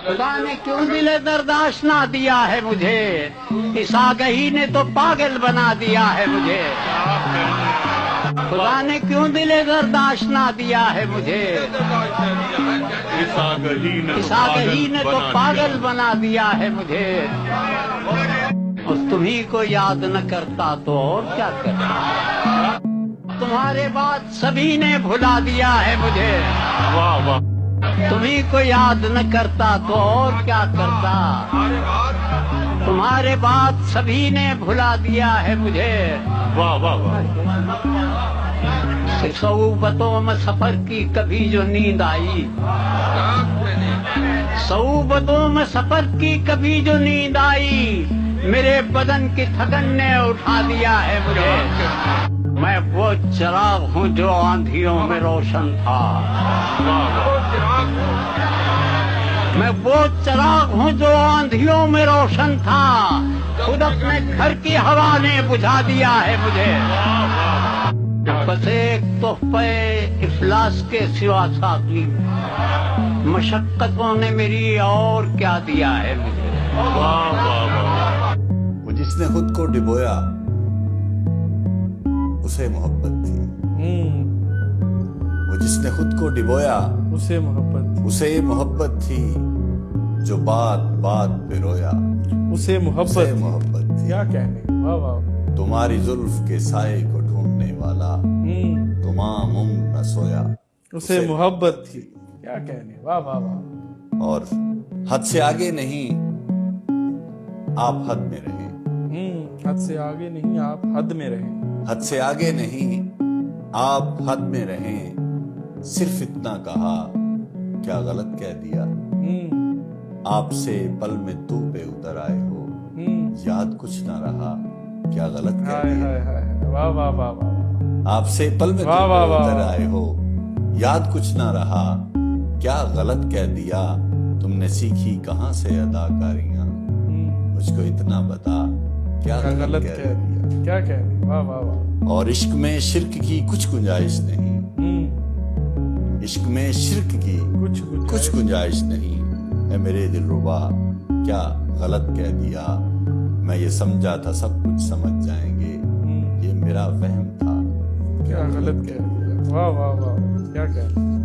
خدا نے کیوں دل درد آشنا دیا ہے مجھے، اس آگہی نے تو پاگل بنا دیا ہے مجھے، خدا نے کیوں دل درد آشنا دیا ہے مجھے، اس آگہی نے تو پاگل بنا دیا ہے مجھے، اور تمہیں کو یاد نہ کرتا تو اور کیا کرتا، تمہارے بعد سبھی نے بھلا دیا ہے مجھے، واہ واہ، تمہیں کو یاد نہ کرتا تو اور کیا کرتا، تمہارے بعد سبھی نے بھلا دیا ہے مجھے، واہ واہ واہ، صعوبتوں میں سفر کی کبھی جو نیند آئی، صعوبتوں میں سفر کی کبھی جو نیند آئی، میرے بدن کی تھکن نے اٹھا دیا ہے مجھے، میں وہ چراغ ہوں جو آندھیوں میں روشن تھا، میں وہ چراغ ہوں جو آندھیوں میں روشن تھا، خود اپنے گھر کی ہوا نے بجھا دیا ہے مجھے، بس ایک تحفے افلاس کے سوا ساقی، مشقتوں نے میری اور کیا دیا ہے مجھے، واہ واہ واہ، وہ جس نے خود کو ڈبویا اسے محبت تھی، وہ جس نے خود کو ڈبویا اسے محبت اسے محبت تھی، جو بات بات پہ رویا اسے اسے محبت محبت تھی، کیا کہنے، واہ واہ، تمہاری زلف کے سائے کو ڈھونڈنے والا تمام عمر نہ سویا اسے محبت تھی، کیا کہنے، واہ واہ واہ، اور حد سے آگے نہیں آپ حد میں رہیں، حد سے آگے نہیں آپ حد میں رہیں، حد سے آگے نہیں آپ حد میں رہیں، صرف اتنا کہا کیا غلط کہہ دیا، آپ سے پل میں تو پہ اتر آئے ہو، یاد کچھ نہ رہا کیا غلط کہہ ہائے دیا، ہائے ہائے، واہ واہ واہ واہ، آپ سے پل میں تو واہ واہ پہ واہ اتر واہ۔ آئے ہو، یاد کچھ نہ رہا کیا غلط کہہ دیا، تم نے سیکھی کہاں سے اداکاریاں، مجھ کو اتنا بتا کیا کیا غلط کہہ دیا، دیا، کیا کہنے، واہ واہ واہ، اور عشق میں شرک کی کچھ گنجائش نہیں، عشق میں شرک کی کچھ گنجائش نہیں، اے میرے دل ربا کیا غلط کہہ دیا، میں یہ سمجھا تھا سب کچھ سمجھ جائیں گے، یہ میرا وہم تھا کیا غلط کہہ دیا، واہ واہ واہ، کیا کہنے،